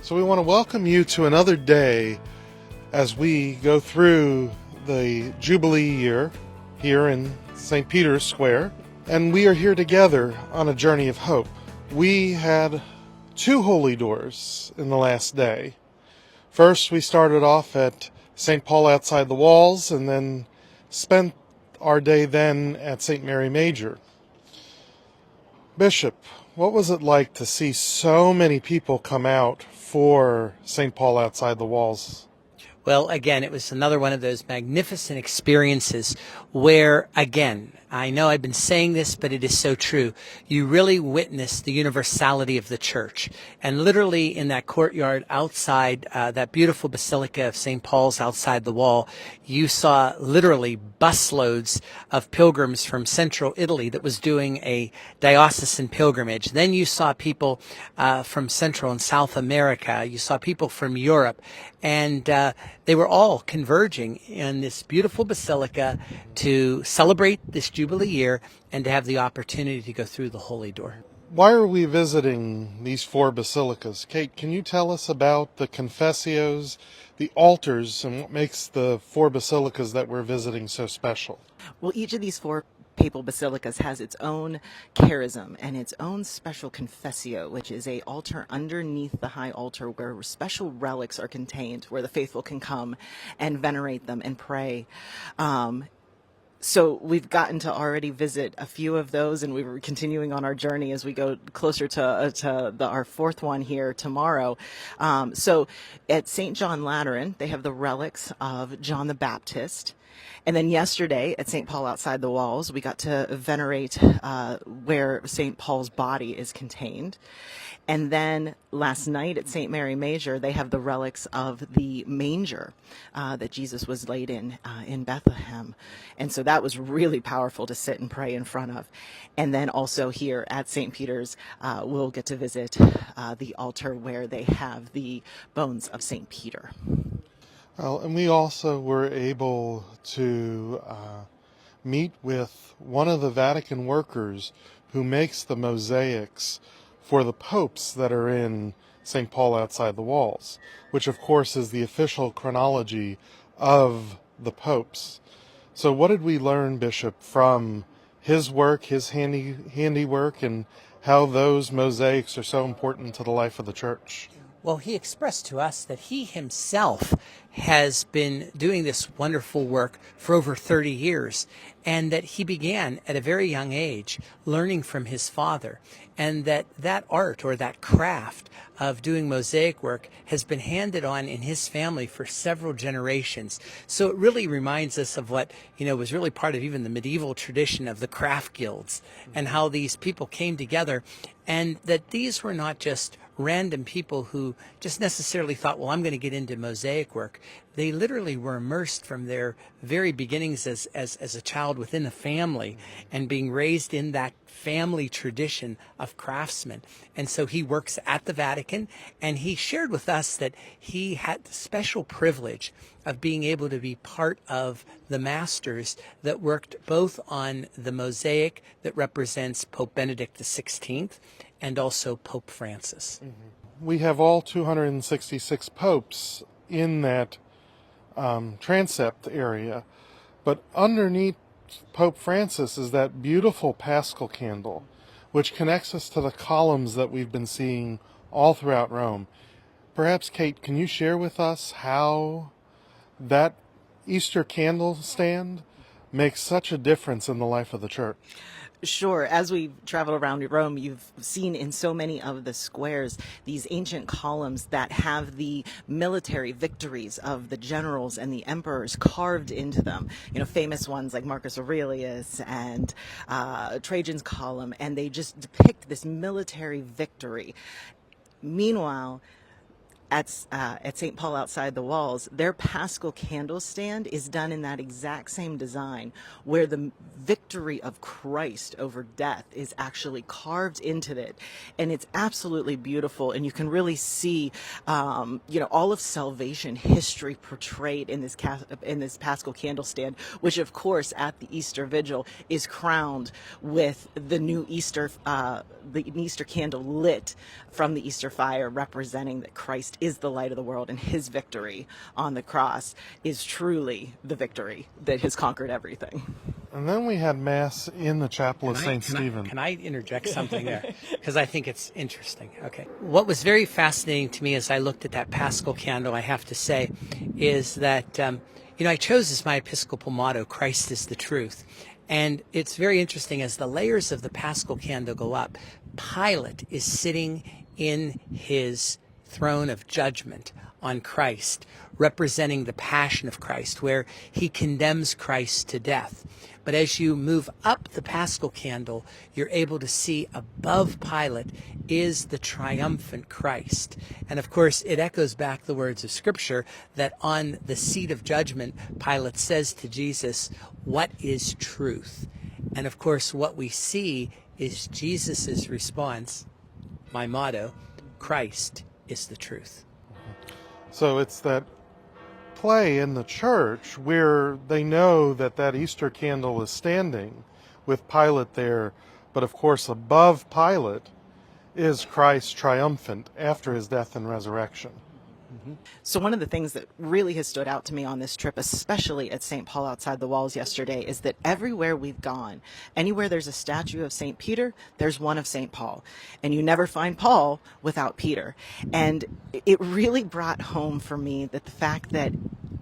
So we want to welcome you to another day as we go through the Jubilee year here in St. Peter's Square. And we are here together on a journey of hope. We had two holy doors in the last day. First, we started off at St. Paul outside the walls and then spent our day then at St. Mary Manger. Bishop, what was it like to see so many people come out for St. Paul outside the walls? Well, again, it was another one of those magnificent experiences where, again, I know I've been saying this, but it is so true. You really witness the universality of the church. And literally in that courtyard outside, that beautiful Basilica of St. Paul's outside the wall, you saw literally busloads of pilgrims from central Italy that was doing a diocesan pilgrimage. Then you saw people from Central and South America. You saw people from Europe. And they were all converging in this beautiful basilica to celebrate this Jubilee year and to have the opportunity to go through the Holy Door. Why are we visiting these four basilicas? Kate, can you tell us about the confessios, the altars, and what makes the four basilicas that we're visiting so special? Well, each of these four papal basilicas has its own charism and its own special confessio, which is a altar underneath the high altar where special relics are contained, where the faithful can come and venerate them and pray. So we've gotten to already visit a few of those, and we're continuing on our journey as we go closer to our fourth one here tomorrow. So at St. John Lateran, they have the relics of John the Baptist. And then yesterday at St. Paul outside the walls, we got to venerate where St. Paul's body is contained. And then last night at St. Mary Manger, they have the relics of the manger that Jesus was laid in Bethlehem. And so that was really powerful to sit and pray in front of. And then also here at St. Peter's, we'll get to visit the altar where they have the bones of St. Peter. Well, and we also were able to meet with one of the Vatican workers who makes the mosaics for the popes that are in St. Paul outside the walls, which of course is the official chronology of the popes. So what did we learn, Bishop, from his work, his handiwork, and how those mosaics are so important to the life of the church? Well, he expressed to us that he himself has been doing this wonderful work for over 30 years, and that he began at a very young age learning from his father, and that art or that craft of doing mosaic work has been handed on in his family for several generations. So it really reminds us of what, was really part of even the medieval tradition of the craft guilds and how these people came together, and that these were not just random people who just necessarily thought, well, I'm going to get into mosaic work. They literally were immersed from their very beginnings as a child within a family and being raised in that family tradition of craftsmen. And so he works at the Vatican, and he shared with us that he had the special privilege of being able to be part of the masters that worked both on the mosaic that represents Pope Benedict XVI and also Pope Francis. Mm-hmm. We have all 266 popes in that transept area, but underneath Pope Francis is that beautiful Paschal candle, which connects us to the columns that we've been seeing all throughout Rome. Perhaps, Kate, can you share with us how that Easter candle stand makes such a difference in the life of the church? Sure. As we travel around Rome, you've seen in so many of the squares these ancient columns that have the military victories of the generals and the emperors carved into them. Famous ones like Marcus Aurelius and Trajan's column, and they just depict this military victory. Meanwhile, at St. Paul outside the walls, their Paschal candle stand is done in that exact same design, where the victory of Christ over death is actually carved into it, and it's absolutely beautiful. And you can really see, all of salvation history portrayed in this Paschal candle stand, which of course at the Easter Vigil is crowned with the new Easter candle lit from the Easter fire, representing that Christ is the light of the world, and his victory on the cross is truly the victory that has conquered everything. And then we had Mass in the Chapel of St. Stephen. Can I interject something there? Because I think it's interesting. Okay. What was very fascinating to me as I looked at that Paschal candle, I have to say, is that, I chose as my Episcopal motto, Christ is the truth. And it's very interesting, as the layers of the Paschal candle go up, Pilate is sitting in his throne of judgment on Christ, representing the passion of Christ, where he condemns Christ to death. But as you move up the Paschal candle, you're able to see above Pilate is the triumphant Christ. And of course, it echoes back the words of Scripture that on the seat of judgment, Pilate says to Jesus, "What is truth?" And of course, what we see is Jesus's response, my motto, Christ is the truth. So it's that play in the church where they know that that Easter candle is standing with Pilate there, but of course above Pilate is Christ triumphant after his death and resurrection. So one of the things that really has stood out to me on this trip, especially at St. Paul outside the walls yesterday, is that everywhere we've gone, anywhere there's a statue of St. Peter, there's one of St. Paul. And you never find Paul without Peter. And it really brought home for me that the fact that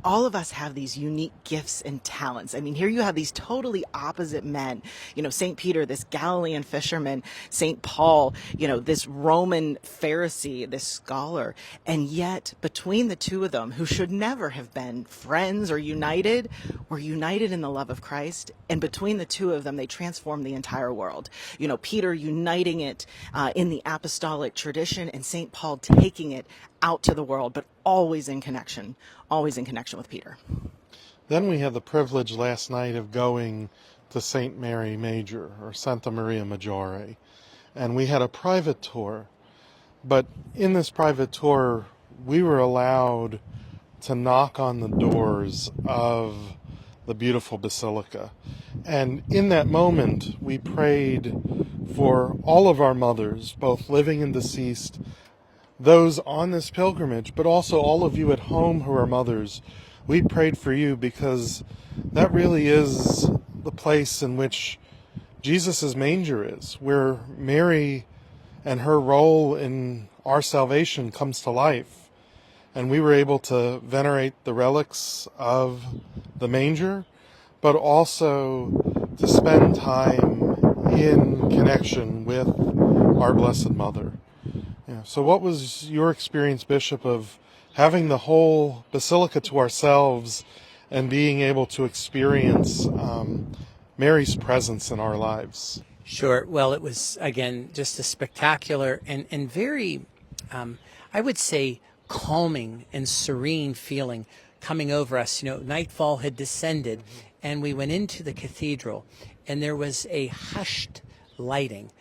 all of us have these unique gifts and talents. I mean, here you have these totally opposite men. St. Peter, this Galilean fisherman, St. Paul, this Roman Pharisee, this scholar. And yet, between the two of them, who should never have been friends or united, were united in the love of Christ. And between the two of them, they transformed the entire world. Peter uniting it in the apostolic tradition, and St. Paul taking it out to the world, but always in connection with Peter. Then we had the privilege last night of going to St. Mary Major, or Santa Maria Maggiore, and we had a private tour. But in this private tour, we were allowed to knock on the doors of the beautiful basilica. And in that moment, we prayed for all of our mothers, both living and deceased, those on this pilgrimage, but also all of you at home who are mothers. We prayed for you because that really is the place in which Jesus' manger is, where Mary and her role in our salvation comes to life. And we were able to venerate the relics of the manger, but also to spend time in connection with our Blessed Mother. Yeah. So what was your experience, Bishop, of having the whole basilica to ourselves and being able to experience Mary's presence in our lives? Sure. Well, it was, again, just a spectacular and very, I would say, calming and serene feeling coming over us. Nightfall had descended, and we went into the cathedral, and there was a hushed lighting,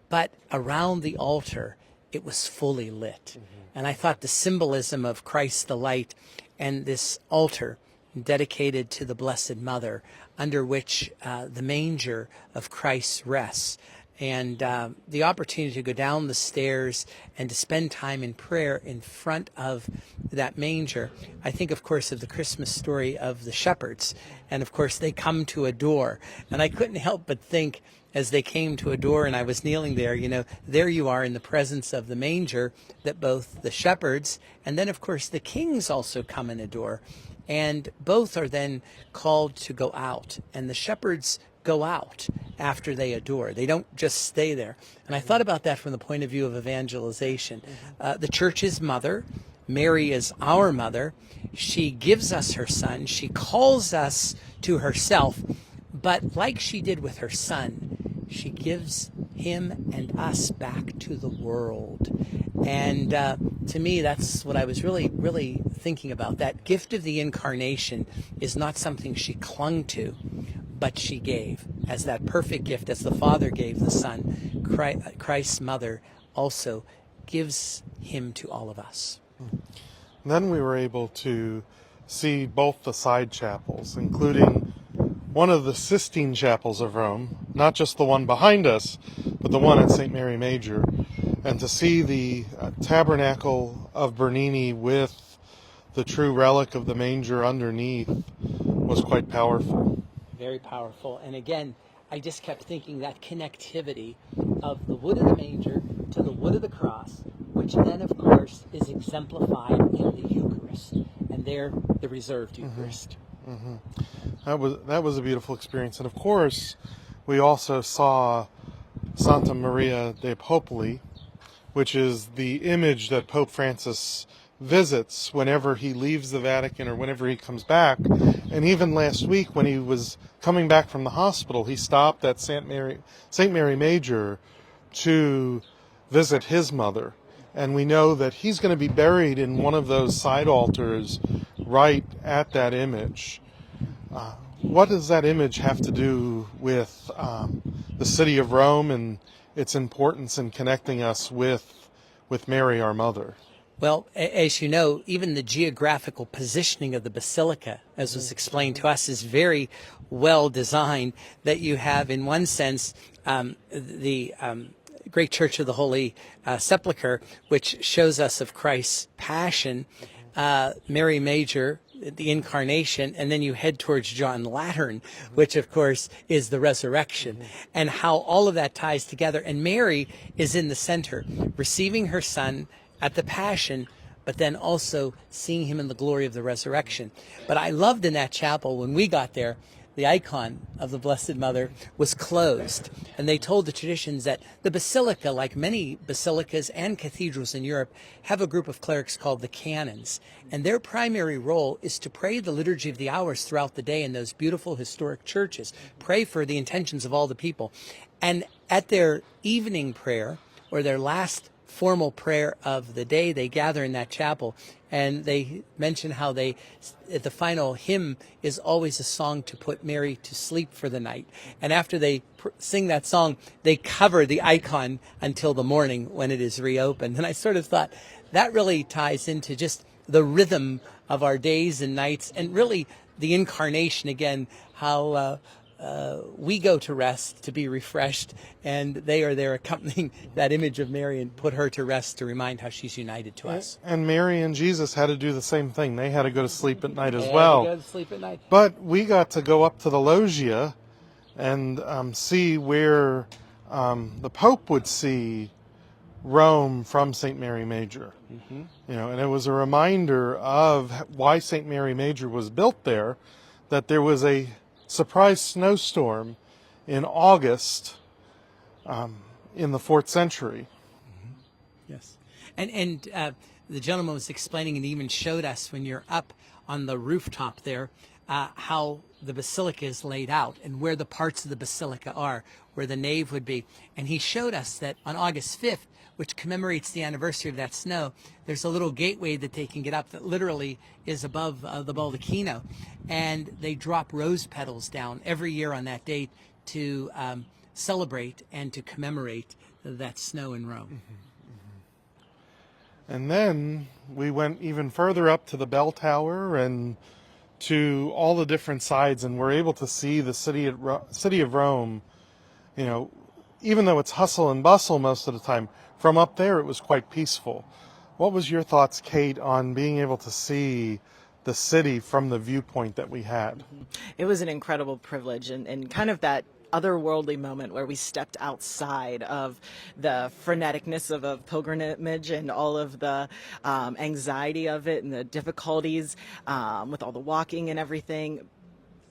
but around the altar, it was fully lit. And I thought the symbolism of Christ the light and this altar dedicated to the Blessed Mother, under which the manger of Christ rests, and the opportunity to go down the stairs and to spend time in prayer in front of that manger. I think, of course, of the Christmas story of the shepherds, and of course they come to a door, and I couldn't help but think, as they came to a door and I was kneeling there, there you are in the presence of the manger, that both the shepherds and then, of course, the kings also come and adore. And both are then called to go out. And the shepherds go out after they adore. They don't just stay there. And I thought about that from the point of view of evangelization. The church is mother. Mary is our mother. She gives us her son. She calls us to herself. But like she did with her son, she gives him and us back to the world. And to me, that's what I was really thinking about. That gift of the Incarnation is not something she clung to, but she gave as that perfect gift, as the Father gave the Son. Christ's mother also gives him to all of us. Then we were able to see both the side chapels, including one of the Sistine chapels of Rome, not just the one behind us, but the one at St. Mary Major, and to see the tabernacle of Bernini with the true relic of the manger underneath was quite powerful. Very powerful. And again, I just kept thinking that connectivity of the wood of the manger to the wood of the cross, which then, of course, is exemplified in the Eucharist, and there the reserved Eucharist. Mm-hmm. That was a beautiful experience. And of course, we also saw Santa Maria dei Popoli, which is the image that Pope Francis visits whenever he leaves the Vatican or whenever he comes back. And even last week when he was coming back from the hospital, he stopped at St. Mary Major to visit his mother. And we know that he's going to be buried in one of those side altars right at that image. What does that image have to do with the city of Rome and its importance in connecting us with Mary, our mother? Well, as you know, even the geographical positioning of the basilica, as was explained to us, is very well designed. That you have, in one sense, the Great Church of the Holy Sepulchre, which shows us of Christ's Passion, Mary Major, the Incarnation, and then you head towards John Lateran, which of course is the resurrection, and how all of that ties together. And Mary is in the center, receiving her Son at the Passion, but then also seeing him in the glory of the resurrection. But I loved in that chapel, when we got there, the icon of the Blessed Mother was closed. And they told the traditions that the basilica, like many basilicas and cathedrals in Europe, have a group of clerics called the canons. And their primary role is to pray the Liturgy of the Hours throughout the day in those beautiful historic churches. Pray for the intentions of all the people. And at their evening prayer, or their last formal prayer of the day, they gather in that chapel, and they mention how the final hymn is always a song to put Mary to sleep for the night. And after they sing that song, they cover the icon until the morning when it is reopened. And I sort of thought that really ties into just the rhythm of our days and nights, and really the Incarnation again, how we go to rest to be refreshed, and they are there accompanying that image of Mary and put her to rest to remind how she's united to us. And Mary and Jesus had to do the same thing. They had to go to sleep at night as They well. had to go to sleep at night. But we got to go up to the loggia and see where the Pope would see Rome from St. Mary Major. Mm-hmm. And it was a reminder of why St. Mary Major was built there, that there was a surprise snowstorm in August in the 4th century. Mm-hmm. Yes. And the gentleman was explaining and even showed us, when you're up on the rooftop there, how the basilica is laid out and where the parts of the basilica are, where the nave would be. And he showed us that on August 5th, which commemorates the anniversary of that snow, there's a little gateway that they can get up that literally is above the baldacchino. And they drop rose petals down every year on that date to celebrate and to commemorate that snow in Rome. Mm-hmm. And then we went even further up to the bell tower and to all the different sides, and we're able to see the city of Rome. Even though it's hustle and bustle most of the time, from up there it was quite peaceful. What was your thoughts, Kate, on being able to see the city from the viewpoint that we had? It was an incredible privilege, and kind of that otherworldly moment where we stepped outside of the freneticness of a pilgrimage and all of the anxiety of it and the difficulties with all the walking and everything,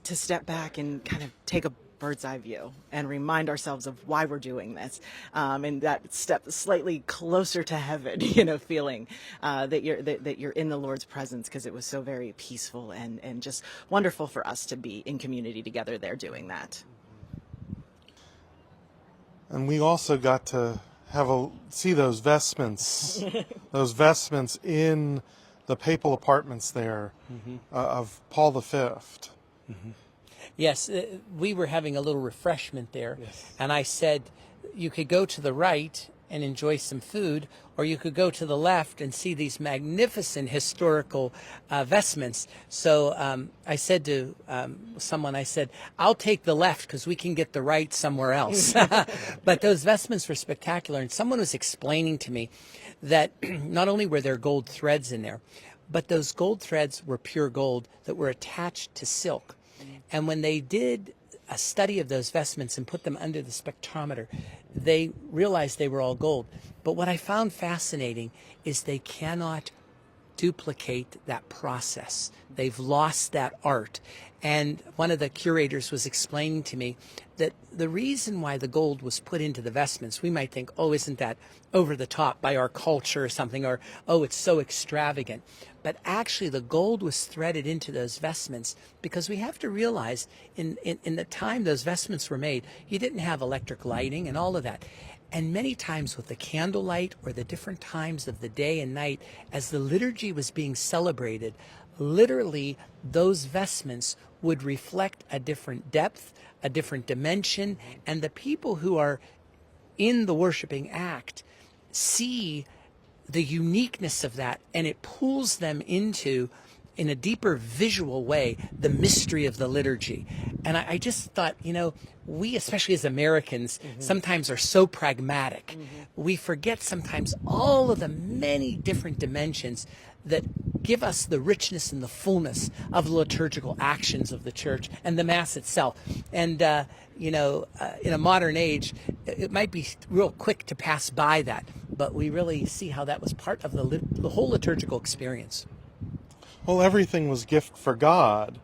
to step back and kind of take a bird's eye view and remind ourselves of why we're doing this, and that step slightly closer to heaven, feeling that you're in the Lord's presence, because it was so very peaceful and just wonderful for us to be in community together there doing that. And we also got to see those vestments, in the papal apartments there of Paul V. Yes, we were having a little refreshment there, Yes. and I said you could go to the right and enjoy some food, or you could go to the left and see these magnificent historical vestments. So I said to someone, I said, I'll take the left because we can get the right somewhere else. But those vestments were spectacular, and someone was explaining to me that not only were there gold threads in there, but those gold threads were pure gold that were attached to silk. And when they did a study of those vestments and put them under the spectrometer, they realized they were all gold. But what I found fascinating is they cannot duplicate that process. They've lost that art. And one of the curators was explaining to me that the reason why the gold was put into the vestments, we might think, oh, isn't that over the top by our culture or something, or, oh, it's so extravagant. But actually the gold was threaded into those vestments because we have to realize in the time those vestments were made, you didn't have electric lighting and all of that. And many times with the candlelight or the different times of the day and night, as the liturgy was being celebrated, literally those vestments would reflect a different depth, a different dimension, and the people who are in the worshiping act see the uniqueness of that, and it pulls them into, in a deeper visual way, the mystery of the liturgy. And I just thought, we, especially as Americans, sometimes are so pragmatic. We forget sometimes all of the many different dimensions that give us the richness and the fullness of the liturgical actions of the church and the Mass itself. And, in a modern age, it might be real quick to pass by that, but we really see how that was part of the whole liturgical experience. Well, everything was gift for God,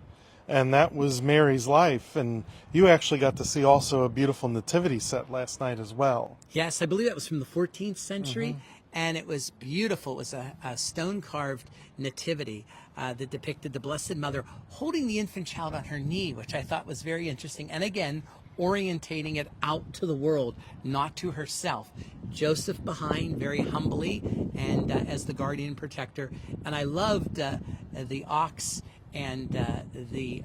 and that was Mary's life. And you actually got to see also a beautiful nativity set last night as well. Yes, I believe that was from the 14th century, and it was beautiful. It was a stone-carved nativity that depicted the Blessed Mother holding the infant child on her knee, which I thought was very interesting. And again, orientating it out to the world, not to herself. Joseph behind, very humbly, and as the guardian protector. And I loved the ox and the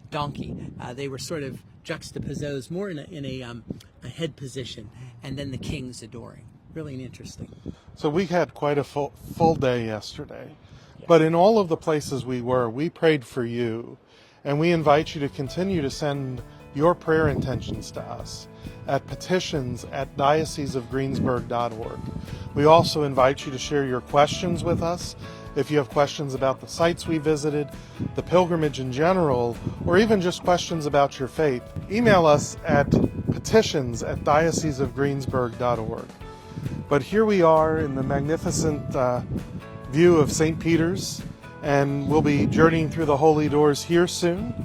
donkey. They were sort of juxtaposed more in a head position, and then the kings adoring. Really interesting. So we had quite a full day yesterday. Yeah. But in all of the places we prayed for you, and we invite you to continue to send your prayer intentions to us at petitions@dioceseofgreensburg.org. We also invite you to share your questions with us. If you have questions about the sites we visited, the pilgrimage in general, or even just questions about your faith, email us at petitions@dioceseofgreensburg.org. But here we are in the magnificent view of St. Peter's, and we'll be journeying through the holy doors here soon.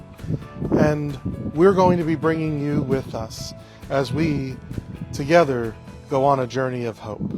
And we're going to be bringing you with us as we together go on a journey of hope.